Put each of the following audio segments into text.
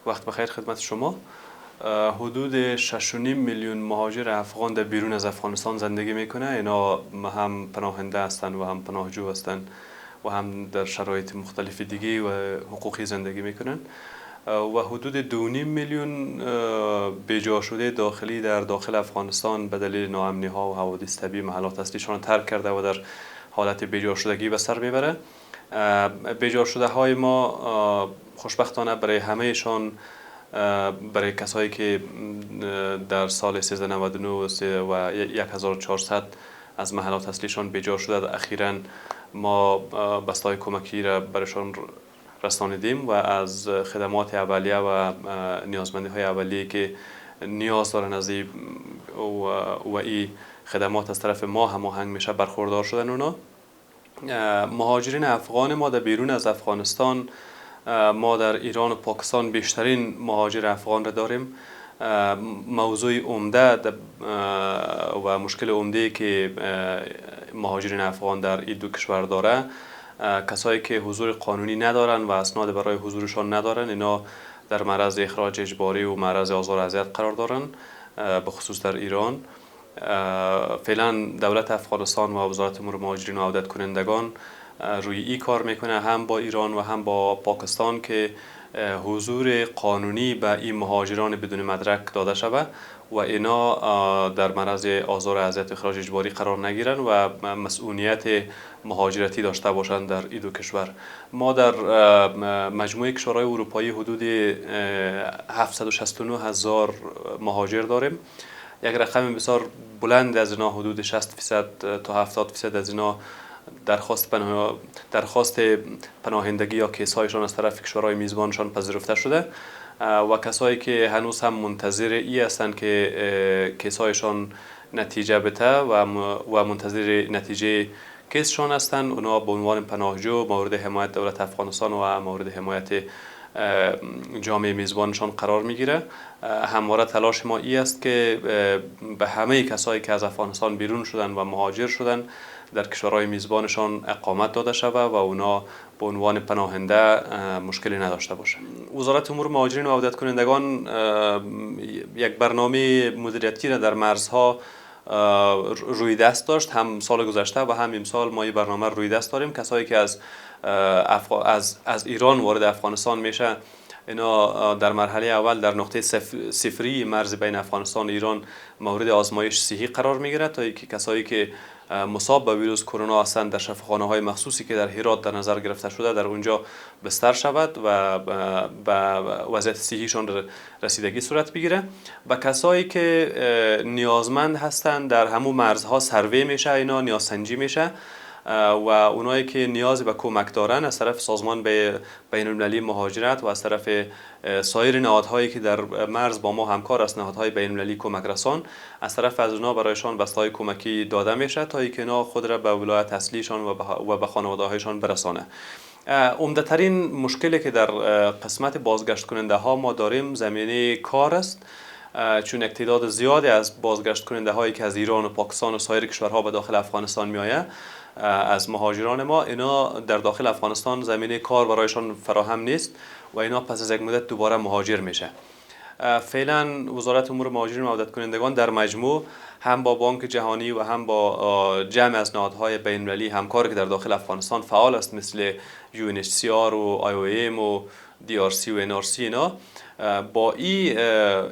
وقت بخیر خدمت شما. حدود 6.5 میلیون مهاجر افغان در بیرون از افغانستان زندگی میکنه. اینا هم پناهنده هستند و هم پناهجو هستند و هم در شرایط مختلف دیگه و حقوقی زندگی میکنن. و حدود 2.5 میلیون بیجا شده داخلی در داخل افغانستان به دلیل ناامنی ها و حوادث طبیعی محلات اصلیشان ترک کرده و در حالت بیجا شدگی به سر میبره. بیجا شده های ما خوشبختانه برای همهشان، برای کسایی که در سال 1399 و 1400 از محلات اصلیشان بیجا شده، اخیراً ما بسته‌های کمکی را برایشان رسانیدیم و از خدمات اولیه و نیازمندی های اولیه که نیاز دارن از این و این خدمات از طرف ما هماهنگ میشه برخوردار شدن. اونا مهاجرین افغان ما در بیرون از افغانستان، ما در ایران و پاکستان بیشترین مهاجر افغان را داریم. موضوع عمده و مشکل عمده که مهاجرین افغان در این دو کشور داره، کسایی که حضور قانونی ندارن و اسناد برای حضورشان ندارن، اینا در معرض اخراج اجباری و معرض آزار و اذیت قرار دارن، به خصوص در ایران. فعلا دولت افغانستان و وزارت امور مهاجرین و عودت کنندگان روی این کار میکنه، هم با ایران و هم با پاکستان، که حضور قانونی به این مهاجران بدون مدرک داده شود و اینا در معرض آزار و اذیت و اخراج اجباری قرار نگیرن و مسئولیت مهاجرتی داشته باشند در این دو کشور. ما در مجموعه کشورهای اروپایی حدود 769 هزار مهاجر داریم. یک رقم بسیار بلند از اینا، حدود 60% تا 70% از اینا درخواست پناهندگی یا کیس‌هایشان از طرف کشورهای میزبانشان پذیرفته شده و کسایی که هنوز هم منتظر ای هستند که کیس‌هایشان نتیجه بده و منتظر نتیجه کیسشان هستند، اونا به عنوان پناهجو مورد حمایت دولت افغانستان و مورد حمایت جامعه میزبانشان قرار میگیره. همواره تلاش ما ای است که به همه کسایی که از افغانستان بیرون شدن و مهاجر شدن در کشورهای میزبانشان اقامت داده شود و اونا به عنوان پناهنده مشکلی نداشته باشه. وزارت امور مهاجرین و عودت کنندگان یک برنامه مدیریتی را در مرزها روی دست داشت، هم سال گذشته و هم امسال ما این برنامه روی دست داریم. کسایی که از ایران وارد افغانستان میشه، اینا در مرحله اول در نقطه صفری مرز بین افغانستان و ایران مورد آزمایش صحی قرار میگیره تا اینکه کسایی که مصاب به ویروس کرونا هستند در شفاخانه‌های مخصوصی که در هرات در نظر گرفته شده در اونجا بستر شود و به وضعیت صحیشان رسیدگی صورت بگیره. و کسایی که نیازمند هستند در همون مرزها سروی میشه، اینا نیازسنجی میشه و اونایی که نیاز به کمک دارن از طرف سازمان بین المللی مهاجرت و از طرف سایر نهادهایی که در مرز با ما همکار است، نهادهای بین المللی کمک رسان، از طرف از اونا برایشان بسته‌های کمکی داده میشه تا اینکه اینا خود را به ولایت اصلیشان و به خانواده‌هایشان برسانه. عمده‌ترین مشکلی که در قسمت بازگشت کننده ها ما داریم زمینه کار است، چون تعداد زیادی از بازگشت کننده هایی که از ایران و پاکستان و سایر کشورها به داخل افغانستان میآید، از مهاجران ما، اینا در داخل افغانستان زمینه کار برایشان فراهم نیست و اینا پس از یک مدت دوباره مهاجر میشه. فعلا وزارت امور مهاجرین و عودت کنندگان در مجموع هم با بانک جهانی و هم با جمع از نهادهای بین المللی همکاری که در داخل افغانستان فعال است، مثل UNHCR و IOM و DRC و NRC، اینا با این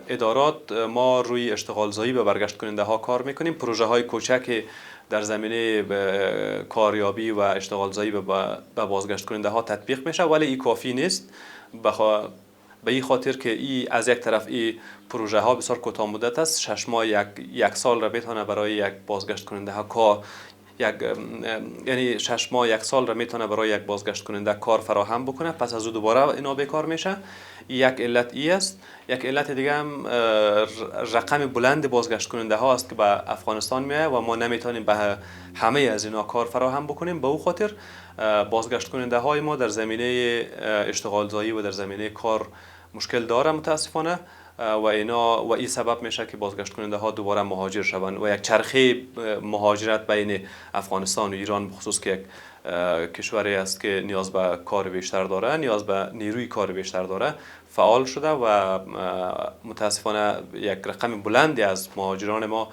ادارات ما روی اشتغال زایی به برگشت کننده ها کار میکنیم. پروژه های کوچک در زمینه کاریابی و اشتغال زایی به بازگشت کننده ها تطبیق میشه، ولی این کافی نیست. به این خاطر که از یک طرف این پروژه ها بسیار کوتاه مدت است، 6 ماه یک سال را میتونه برای یک بازگشت کننده ها کار، یعنی 6 ماه یک سال را میتونه برای یک بازگشت کننده کار فراهم بکنه، پس از او دوباره اینا بیکار میشه. یک علت ای است. یک علت دیگه هم رقم بلند بازگشت کننده ها است که به افغانستان میاد و ما نمیتونیم به همه از اینا کار فراهم بکنیم. به او خاطر بازگشت کننده های ما در زمینه اشتغال زایی و در زمینه کار مشکل داره متاسفانه و این سبب میشه که بازگشت کننده ها دوباره مهاجر شوند و یک چرخه مهاجرت بین افغانستان و ایران، بخصوص که یک کشوری است که نیاز به کار بیشتر داره، نیاز به نیروی کار بیشتر داره، فعال شده و متاسفانه یک رقم بلندی از مهاجران ما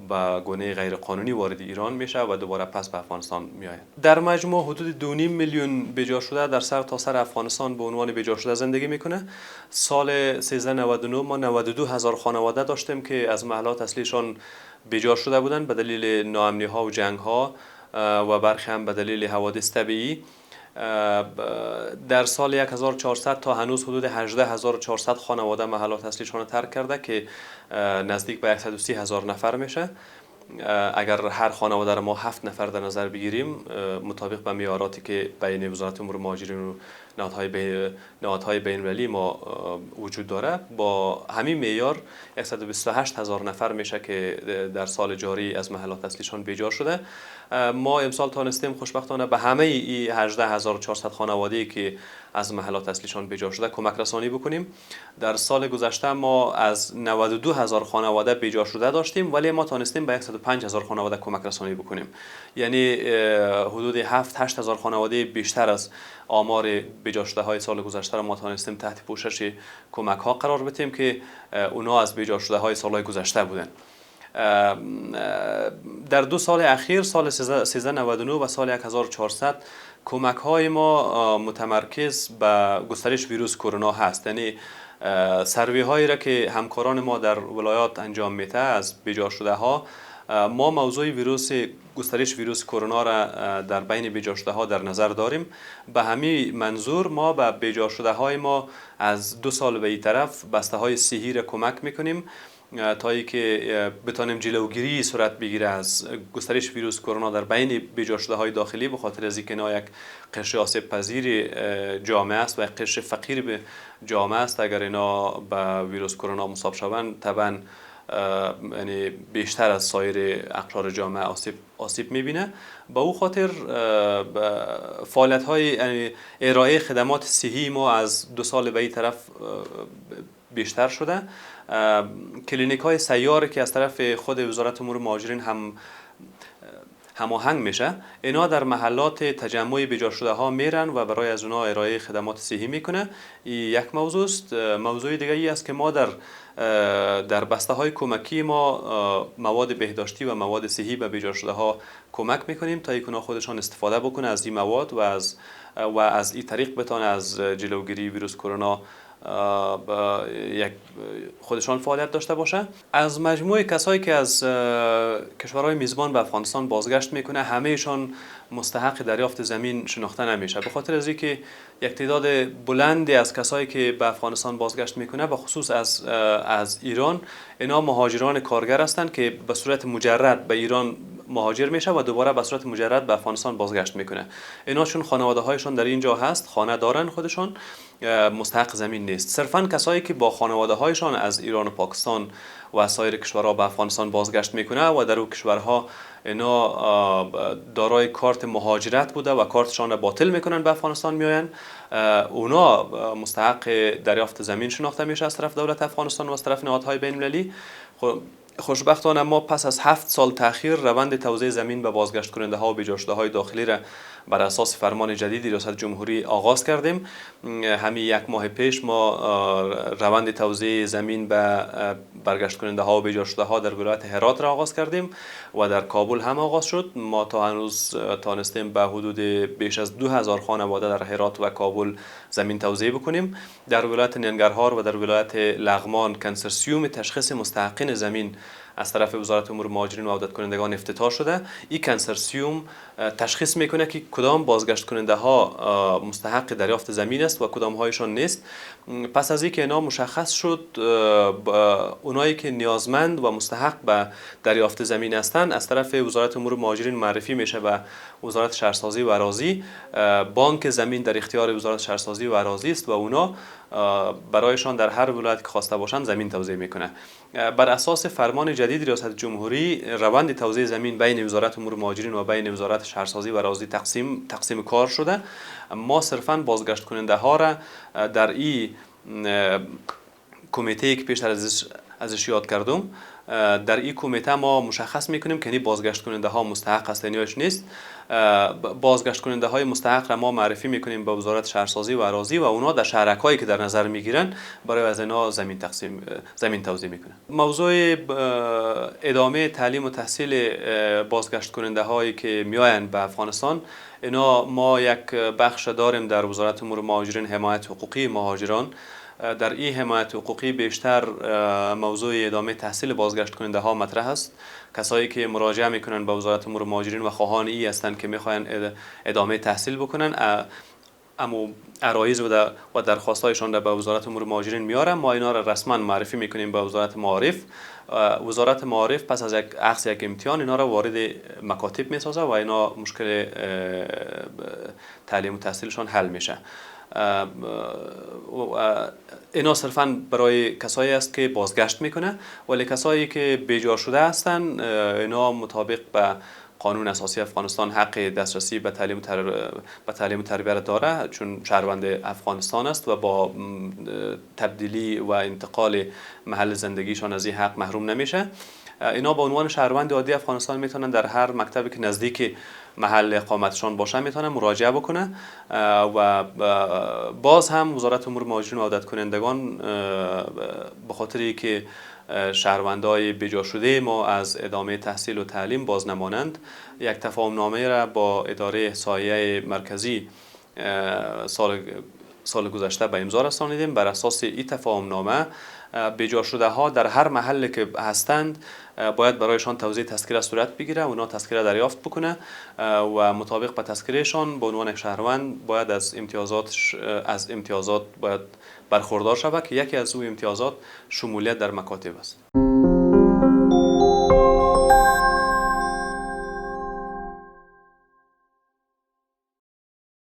به گونه غیر قانونی وارد ایران میشه و دوباره پس به افغانستان میآید. در مجموع حدود 2.5 میلیون بیجا شده در سر تا سر افغانستان به عنوان بیجا شده زندگی میکنه. سال 1399 ما 92,000 خانواده داشتیم که از محلات اصلیشان بیجا شده بودند به دلیل ناامنی ها و جنگ ها و برخی هم به دلیل حوادث طبیعی. در سال 1400 تا هنوز حدود 18,400 خانواده محلات اصلیشان را ترک کرده که نزدیک به 130,000 نفر میشه. اگر هر خانواده را ما 7 نفر در نظر بگیریم مطابق به معیاراتی که بین وزارت امور مهاجرین و نهادهای بین المللی ما وجود داره، با همین معیار 128,000 نفر میشه که در سال جاری از محلات اصلیشان بیجا شده. ما امسال تانستیم خوشبختانه به همه این 18,400 خانواده‌ای که از محلات اصلیشان بیجا شده کمک رسانی بکنیم. در سال گذشته ما از 92,000 خانواده بیجا شده داشتیم، ولی ما تانستیم به 105,000 خانواده کمک رسانی بکنیم. یعنی حدود 7-8,000 خانواده بیشتر از آمار بیجا شده های سال گذشته را ما تانستیم تحت پوشش کمک ها قرار بدیم که اونا از بیجا شده های سال گذشته بودن. در 2 سال اخیر، سال 1399 و سال 1400، کمک های ما متمرکز به گسترش ویروس کرونا هست. یعنی سروی هایی را که همکاران ما در ولایات انجام میده از بیجا شده ها، ما موضوع گسترش ویروس کرونا را در بین بیجا شده ها در نظر داریم. به همین منظور ما به بیجا شده های ما از 2 سال به این طرف بسته های صحی را کمک میکنیم تا اینکه بتانیم جلوگیری صورت بگیره از گسترش ویروس کرونا در بین بیجا شده های داخلی، به خاطر از اینکه اینا یک قشر آسیب پذیر جامعه است و یک قشر فقیر به جامعه است. اگر اینا به ویروس کرونا مصاب شوند طبعا یعنی بیشتر از سایر اقشار جامعه آسیب میبینه. با او خاطر فعالیت های یعنی ارائه خدمات صحی ما از 2 سال به این طرف بیشتر شده. کلینیک های سیاره که از طرف خود وزارت امور مهاجرین هماهنگ میشه، اینا در محلات تجمع بیجا شده ها میرن و برای از اونها ارائه خدمات صحی میکنه. این یک موضوع است. موضوع دیگه ای است که ما در بسته های کمکی ما مواد بهداشتی و مواد صحی به بیجا شده ها کمک میکنیم تا اینکه خودشان استفاده بکنه از این مواد و از این طریق بتونه از جلوگیری ویروس کرونا خودشان فعالیت داشته باشه. از مجموع کسایی که از کشورهای میزبان به افغانستان بازگشت میکنه، همهشان مستحق دریافت زمین شناخته نمیشه، به خاطر از اینکه یک تعداد بلندی از کسایی که به افغانستان بازگشت میکنه به خصوص از ایران، اینا مهاجران کارگر هستند که به صورت مجرد به ایران مهاجر میشه و دوباره به صورت مجرد به افغانستان بازگشت میکنه. اینا چون خانواده هایشان در اینجا هست، خانه دارن خودشان، مستحق زمین نیست. صرفا کسایی که با خانواده هایشان از ایران و پاکستان و سایر کشورها به افغانستان بازگشت میکنه و در اون کشورها اینا دارای کارت مهاجرت بوده و کارتشان را باطل میکنن به افغانستان میآیند، اونا مستحق دریافت زمین شناخته میشه از طرف دولت افغانستان و از طرف نهادهای بین المللی. خوشبختانه ما پس از 7 سال تأخیر روند توزیع زمین به بازگشت کننده ها و بیجا شده های داخلی را بر اساس فرمان جدید ریاست جمهوری آغاز کردیم. همین 1 ماه پیش ما روند توزیع زمین به برگشت کننده ها و بیجا شده ها در ولایت هرات را آغاز کردیم و در کابل هم آغاز شد. ما تا هنوز تانستیم به حدود بیش از 2000 خانواده در هرات و کابل زمین توزیع بکنیم. در ولایت ننگرهار و در ولایت لغمان کنسرسیوم تشخیص مستحقین زمین از طرف وزارت امور مهاجرین و عودت کنندگان افتتاح شده. این کنسرسیوم تشخیص میکنه که کدام بازگشت کننده ها مستحق دریافت زمین است و کدام هایشان نیست. پس از اینکه اینا مشخص شد، اونایی که نیازمند و مستحق به دریافت زمین هستند از طرف وزارت امور مهاجرین معرفی میشه به وزارت شهرسازی و اراضی. بانک زمین در اختیار وزارت شهرسازی و اراضی است و اونا برایشان در هر ولایت که خواسته باشند زمین توزیع میکنه. بر اساس فرمان جدید ریاست جمهوری روند توزیع زمین بین وزارت امور مهاجرین و بین وزارت شهرسازی و اراضی تقسیم کار شده. ما صرفاً بازگشت کننده ها را در این کمیته که پیشتر ازش یاد کردم در این کمیته ما مشخص میکنیم که بازگشت کننده ها مستحق است یا نیست. بازگشت کننده های مستحق را ما معرفی میکنیم به وزارت شهرسازی و اراضی و اونا در شهرک‌هایی که در نظر میگیرن برای از اینا زمین توزیع میکنن. موضوع ادامه تعلیم و تحصیل بازگشت کننده هایی که میآیند به افغانستان، اینا ما یک بخش داریم در وزارت امور مهاجرین، حمایت حقوقی مهاجران. در این حمایت حقوقی بیشتر موضوع ادامه تحصیل بازگشت کننده ها مطرح است. کسایی که مراجعه میکنن به وزارت امور مهاجرین و خواهان ای هستند که میخواین ادامه تحصیل بکنن، اما عرایض و درخواستایشان را به وزارت امور مهاجرین میارن. ما اینا را رسما معرفی میکنیم به وزارت معارف. وزارت معارف پس از یک امتحان اینا را وارد مکاتب میسازه و اینا مشکل تعلیم و تحصیلشان حل میشه. اینا صرفا برای کسایی است که بازگشت میکنه، ولی کسایی که بیجار شده هستند اینا مطابق به قانون اساسی افغانستان حق دسترسی به تعلیم و تربیت داره، چون شهروند افغانستان است و با تبدیلی و انتقال محل زندگیشان از این حق محروم نمیشه. اینا به عنوان شهروند عادی افغانستان میتونن در هر مکتبی که نزدیک محل اقامتشان باشه میتونن مراجعه بکنه و باز هم وزارت امور مهاجرین و عودت کنندگان به خاطری که شهروندای بیجا شده ما از ادامه تحصیل و تعلیم باز نمانند، یک تفاهم نامه را با اداره احصایه مرکزی سال گذشته به امضا رسانیدیم. بر اساس این تفاهم نامه بیجا شده ها در هر محلی که هستند باید برایشان توزیع تذکره صورت بگیره، اونا تذکره دریافت بکنه و مطابق به تذکرهشان به عنوان شهروند باید از امتیازات باید برخوردار شود که یکی از او امتیازات شمولیت در مکاتب است.